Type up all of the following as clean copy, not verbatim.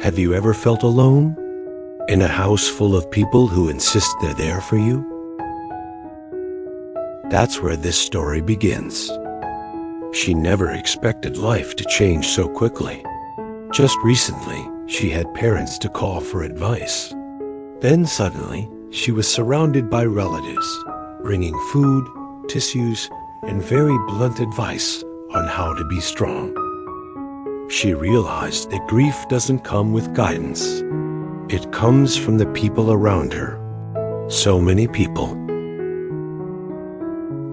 Have you ever felt alone? In a house full of people who insist they're there for you? That's where this story begins. She never expected life to change so quickly. Just recently, she had parents to call for advice. Then suddenly, she was surrounded by relatives, bringing food, tissues, and very blunt advice on how to be strong. She realized that grief doesn't come with guidance. It comes from the people around her. So many people.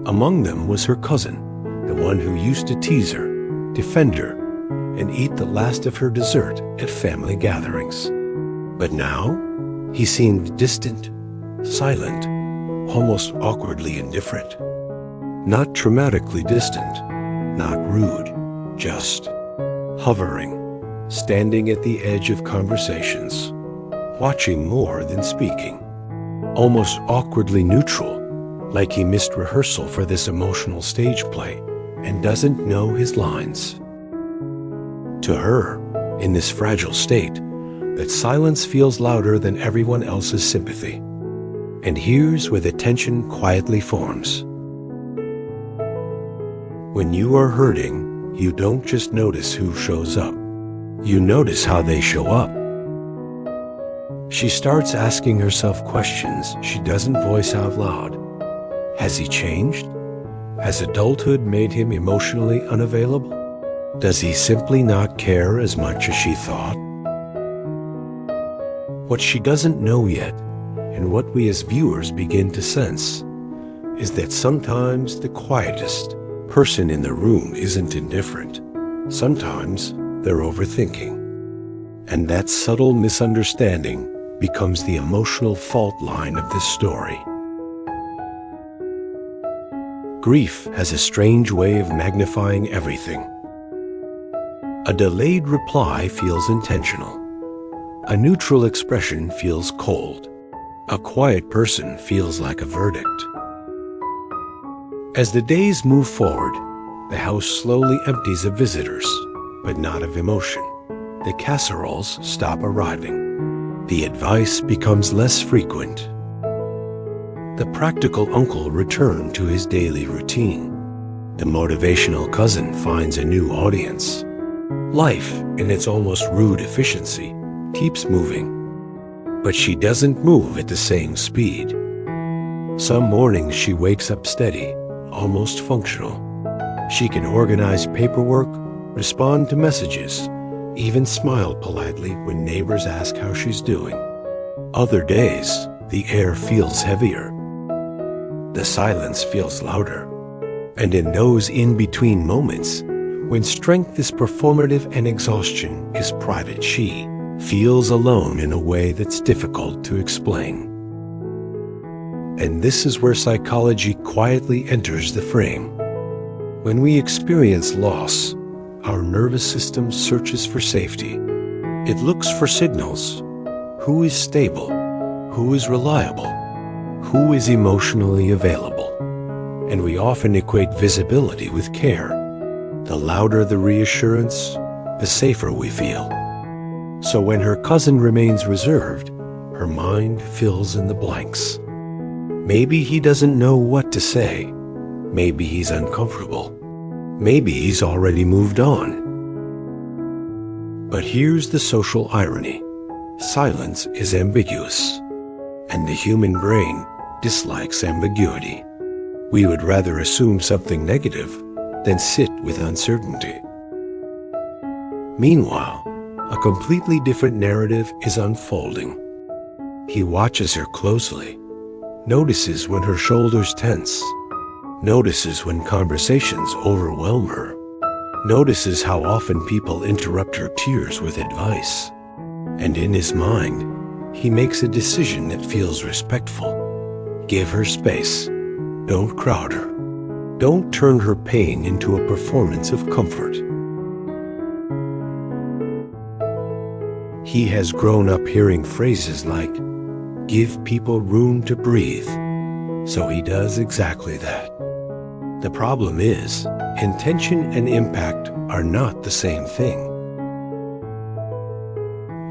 Among them was her cousin, the one who used to tease her, defend her, and eat the last of her dessert at family gatherings. But now, he seemed distant, silent, almost awkwardly indifferent. Not traumatically distant, not rude, just hovering, standing at the edge of conversations, watching more than speaking, almost awkwardly neutral, like he missed rehearsal for this emotional stage play and doesn't know his lines. To her, in this fragile state, that silence feels louder than everyone else's sympathy. And here's where the tension quietly forms. When you are hurting, you don't just notice who shows up. You notice how they show up. She starts asking herself questions she doesn't voice out loud. Has he changed? Has adulthood made him emotionally unavailable? Does he simply not care as much as she thought? What she doesn't know yet, and what we as viewers begin to sense, is that sometimes the quietest person in the room isn't indifferent. Sometimes they're overthinking. And that subtle misunderstanding becomes the emotional fault line of this story. Grief has a strange way of magnifying everything. A delayed reply feels intentional. A neutral expression feels cold. A quiet person feels like a verdict. As the days move forward, the house slowly empties of visitors, but not of emotion. The casseroles stop arriving. The advice becomes less frequent. The practical uncle returned to his daily routine. The motivational cousin finds a new audience. Life, in its almost rude efficiency, keeps moving. But she doesn't move at the same speed. Some mornings she wakes up steady, almost functional. She can organize paperwork, respond to messages, even smile politely when neighbors ask how she's doing. Other days, the air feels heavier. The silence feels louder. And in those in-between moments, when strength is performative and exhaustion is private, she feels alone in a way that's difficult to explain. And this is where psychology quietly enters the frame. When we experience loss, our nervous system searches for safety. It looks for signals. Who is stable? Who is reliable? Who is emotionally available? And we often equate visibility with care. The louder the reassurance, the safer we feel. So when her cousin remains reserved, her mind fills in the blanks. Maybe he doesn't know what to say. Maybe he's uncomfortable. Maybe he's already moved on. But here's the social irony. Silence is ambiguous, and the human brain dislikes ambiguity. We would rather assume something negative than sit with uncertainty. Meanwhile, a completely different narrative is unfolding. He watches her closely, notices when her shoulders tense, notices when conversations overwhelm her, notices how often people interrupt her tears with advice. And in his mind, he makes a decision that feels respectful. Give her space. Don't crowd her. Don't turn her pain into a performance of comfort. He has grown up hearing phrases like, "Give people room to breathe." So he does exactly that. The problem is, intention and impact are not the same thing.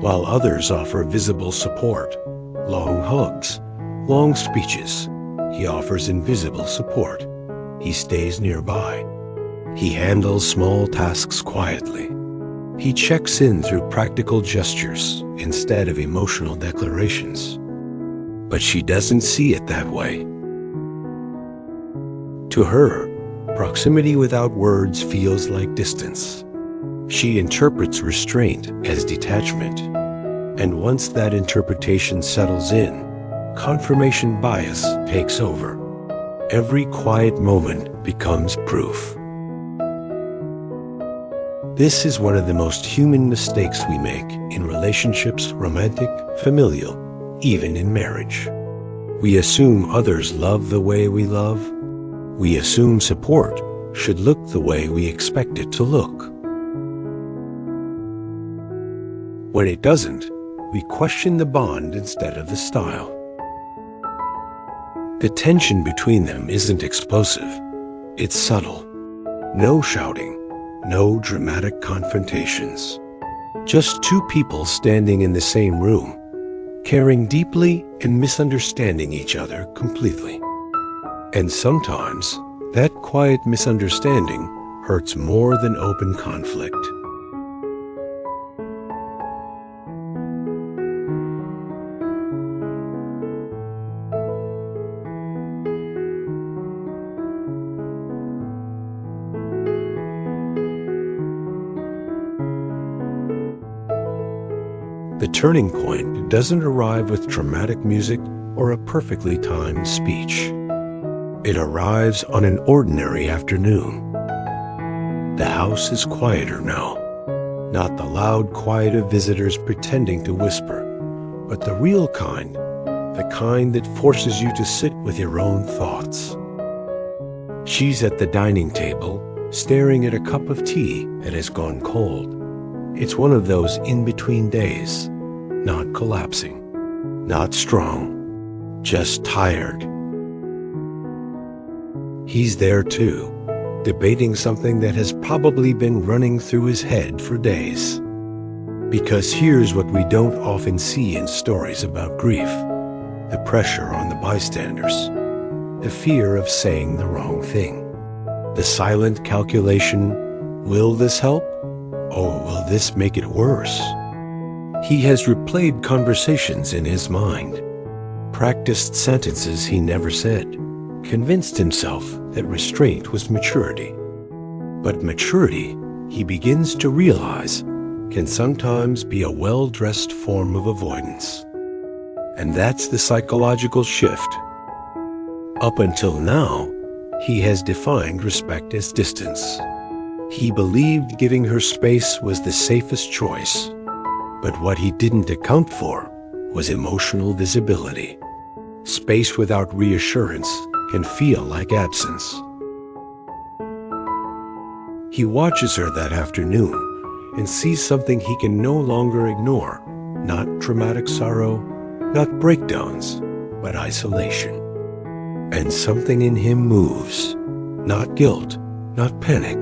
while others offer visible support, long hugs, long speeches. He offers invisible support. He stays nearby. He handles small tasks quietly. He checks in through practical gestures instead of emotional declarations. But she doesn't see it that way. To her, proximity without words feels like distance. She interprets restraint as detachment. And once that interpretation settles in, confirmation bias takes over. Every quiet moment becomes proof. This is one of the most human mistakes we make in relationships, romantic, familial, even in marriage. We assume others love the way we love. We assume support should look the way we expect it to look. When it doesn't, we question the bond instead of the style. The tension between them isn't explosive. It's subtle. No shouting, no dramatic confrontations. Just two people standing in the same room, caring deeply and misunderstanding each other completely. And sometimes, that quiet misunderstanding hurts more than open conflict. The turning point doesn't arrive with dramatic music or a perfectly timed speech. It arrives on an ordinary afternoon. The house is quieter now, not the loud quiet of visitors pretending to whisper, but the real kind, the kind that forces you to sit with your own thoughts. She's at the dining table, staring at a cup of tea that has gone cold. It's one of those in-between days, not collapsing, not strong, just tired. He's there too, debating something that has probably been running through his head for days. Because here's what we don't often see in stories about grief: the pressure on the bystanders, the fear of saying the wrong thing, the silent calculation, will this help? Or will this make it worse? He has replayed conversations in his mind, practiced sentences he never said, convinced himself that restraint was maturity. But maturity, he begins to realize, can sometimes be a well-dressed form of avoidance. And that's the psychological shift. Up until now, he has defined respect as distance. He believed giving her space was the safest choice. But what he didn't account for was emotional visibility. Space without reassurance can feel like absence. He watches her that afternoon and sees something he can no longer ignore. Not dramatic sorrow, not breakdowns, but isolation. And something in him moves. Not guilt, not panic,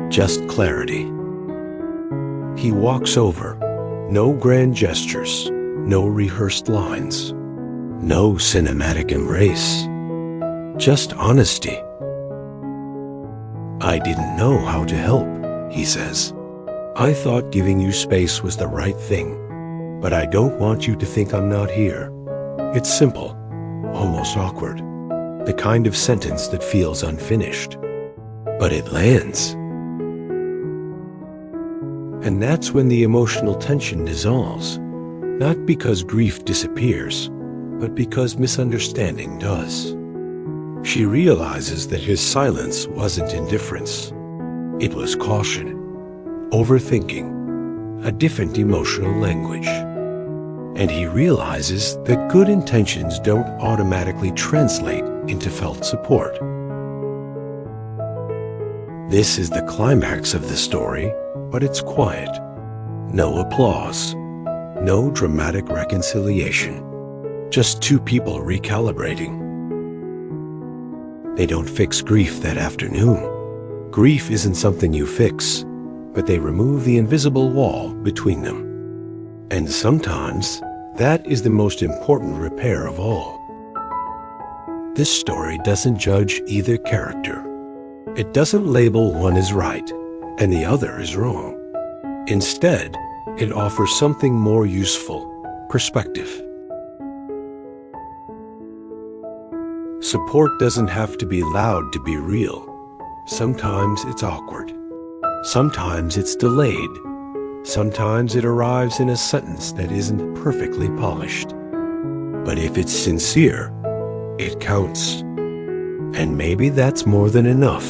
just clarity. He walks over. No grand gestures, no rehearsed lines, no cinematic embrace, just honesty. I didn't know how to help, he says. I thought giving you space was the right thing, but I don't want you to think I'm not here. It's simple, almost awkward, the kind of sentence that feels unfinished. But it lands. And that's when the emotional tension dissolves, not because grief disappears, but because misunderstanding does. She realizes that his silence wasn't indifference. It was caution, overthinking, a different emotional language. And he realizes that good intentions don't automatically translate into felt support. This is the climax of the story, but it's quiet. No applause. No dramatic reconciliation. Just two people recalibrating. They don't fix grief that afternoon. Grief isn't something you fix, but they remove the invisible wall between them. And sometimes, that is the most important repair of all. This story doesn't judge either character. It doesn't label one as right and the other as wrong. Instead, it offers something more useful: perspective. Support doesn't have to be loud to be real. Sometimes it's awkward. Sometimes it's delayed. Sometimes it arrives in a sentence that isn't perfectly polished. But if it's sincere, it counts. And maybe that's more than enough.